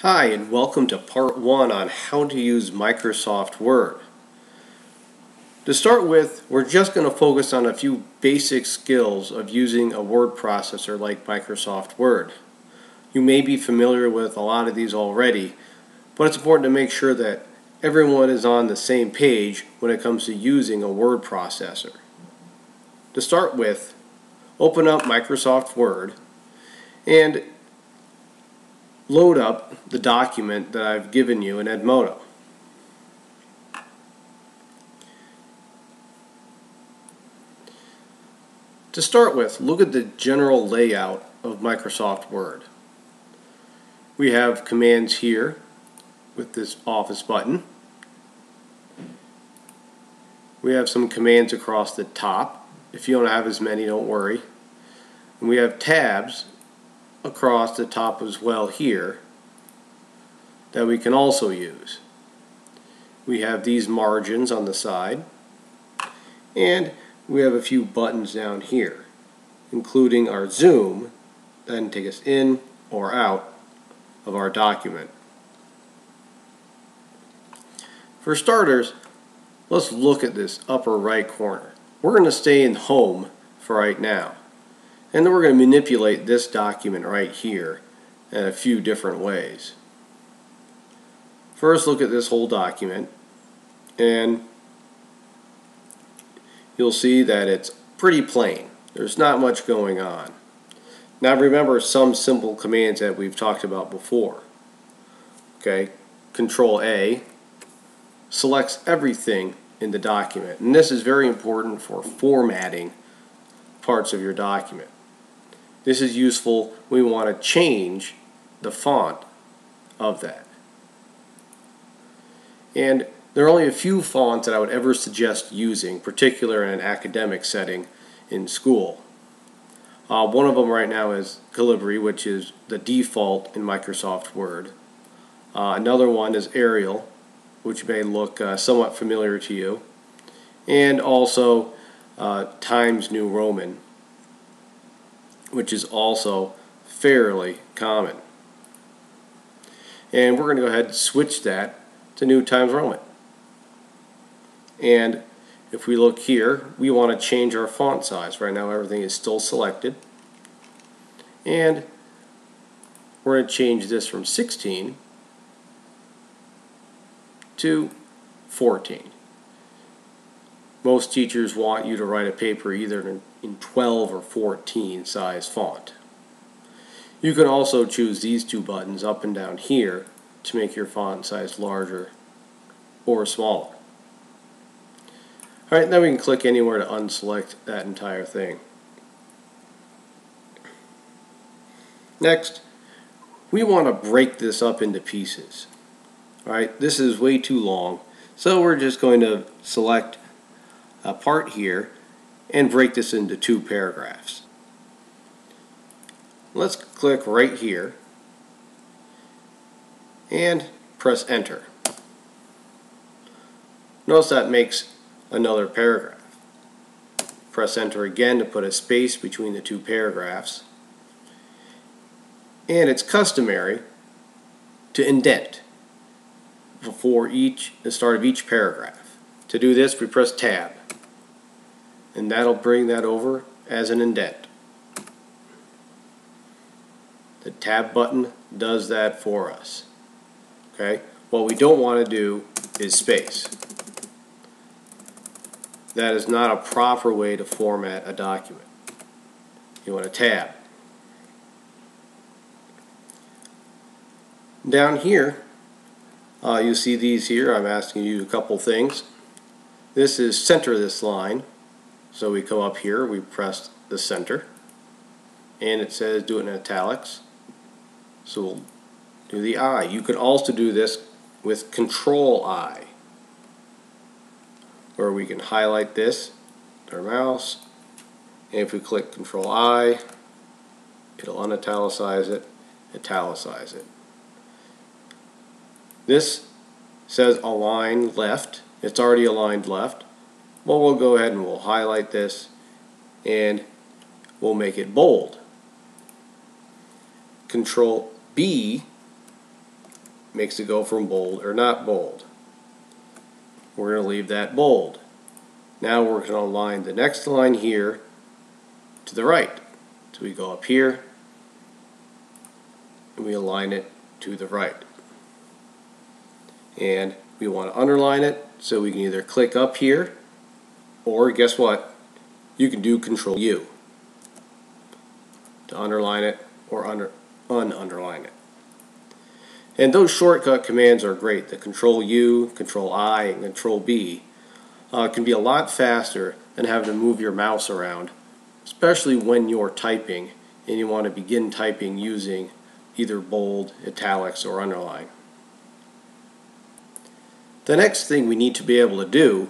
Hi, and welcome to part 1 on how to use Microsoft Word. To start with, we're just going to focus on a few basic skills of using a word processor like Microsoft Word. You may be familiar with a lot of these already, but it's important to make sure that everyone is on the same page when it comes to using a word processor. To start with, open up Microsoft Word and load up the document that I've given you in Edmodo. To start with, look at the general layout of Microsoft Word. We have commands here with this Office button. We have some commands across the top. If you don't have as many, don't worry. And we have tabs across the top as well here that we can also use. We have these margins on the side, and we have a few buttons down here, including our zoom that can take us in or out of our document. For starters, let's look at this upper right corner. We're going to stay in home for right now. And then we're going to manipulate this document right here in a few different ways. First, look at this whole document, and you'll see that it's pretty plain. There's not much going on. Now remember some simple commands that we've talked about before. Okay, Control A selects everything in the document, and this is very important for formatting parts of your document. This is useful when we want to change the font of that. And there are only a few fonts that I would ever suggest using, particularly in an academic setting in school. One of them right now is Calibri, which is the default in Microsoft Word. Another one is Arial, which may look somewhat familiar to you. And also Times New Roman, which is also fairly common. And we're going to go ahead and switch that to New Times Roman. And if we look here, we want to change our font size. Right now everything is still selected. And we're going to change this from 16 to 14. Most teachers want you to write a paper either in 12 or 14 size font. You can also choose these two buttons up and down here to make your font size larger or smaller. Alright, then we can click anywhere to unselect that entire thing. Next, we want to break this up into pieces. Alright, this is way too long, so we're just going to select a part here and break this into 2 paragraphs. Let's click right here and press enter. Notice that makes another paragraph. Press enter again to put a space between the 2 paragraphs. And it's customary to indent before the start of each paragraph. To do this, we press tab, and that'll bring that over as an indent. The tab button does that for us. Okay? What we don't want to do is space. That is not a proper way to format a document. You want to tab. Down here, you see these here. I'm asking you a couple things. This is center this line. So we come up here, we press the center, and it says do it in italics. So we'll do the I. You can also do this with Control I, where we can highlight this with our mouse, and if we click Control I, it'll unitalicize it, italicize it. This says align left. It's already aligned left. Well, we'll go ahead and we'll highlight this and we'll make it bold. Control B makes it go from bold or not bold. We're going to leave that bold. Now we're going to align the next line here to the right. So we go up here and we align it to the right. And we want to underline it, so we can either click up here, or guess what? You can do Control U to underline it or ununderline it. And those shortcut commands are great. The Control U, Control I, and Control B can be a lot faster than having to move your mouse around, especially when you're typing and you want to begin typing using either bold, italics, or underline. The next thing we need to be able to do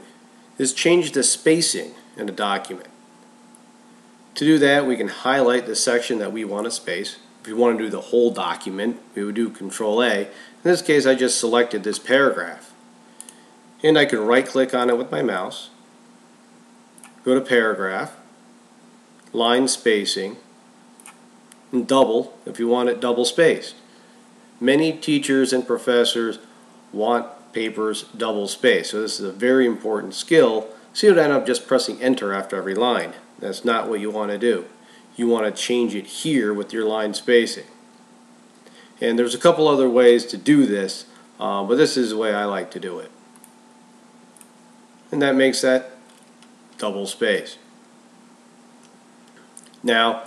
is change the spacing in a document. To do that, we can highlight the section that we want to space. If we want to do the whole document, we would do Control A. In this case, I just selected this paragraph. And I can right-click on it with my mouse, go to Paragraph, Line Spacing, and double if you want it double spaced. Many teachers and professors want papers double spaced, so this is a very important skill, so you don't end up just pressing enter after every line. That's not what you want to do. You want to change it here with your line spacing. And there's a couple other ways to do this, but this is the way I like to do it. And that makes that double space. Now,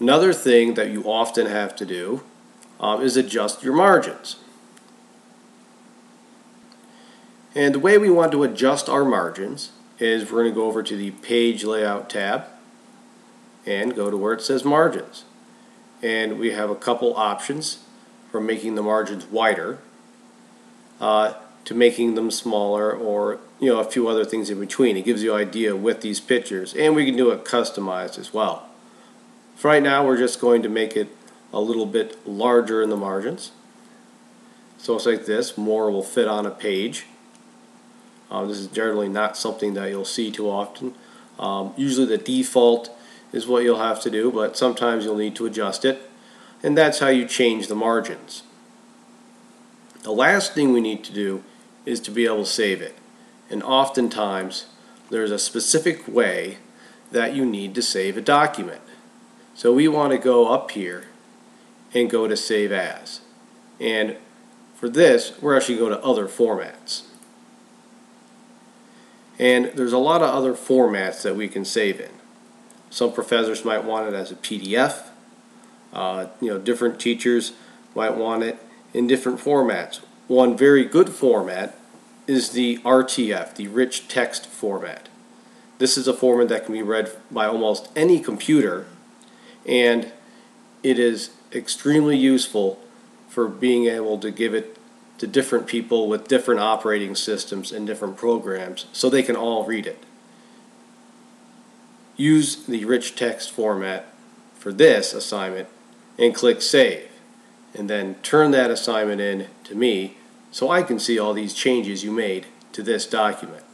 another thing that you often have to do is adjust your margins. And the way we want to adjust our margins is we're going to go over to the Page Layout tab and go to where it says Margins. And we have a couple options from making the margins wider to making them smaller, or a few other things in between. It gives you an idea with these pictures, and we can do it customized as well. For right now, we're just going to make it a little bit larger in the margins. So it's like this. More will fit on a page. This is generally not something that you'll see too often. Usually the default is what you'll have to do, but sometimes you'll need to adjust it. And that's how you change the margins. The last thing we need to do is to be able to save it. And oftentimes there's a specific way that you need to save a document. So we want to go up here and go to Save As. And for this, we're actually going to Other Formats. And there's a lot of other formats that we can save in. Some professors might want it as a PDF. Different teachers might want it in different formats. One very good format is the RTF, the Rich Text Format. This is a format that can be read by almost any computer, and it is extremely useful for being able to give it to different people with different operating systems and different programs so they can all read it. Use the Rich Text Format for this assignment and click Save, and then turn that assignment in to me so I can see all these changes you made to this document.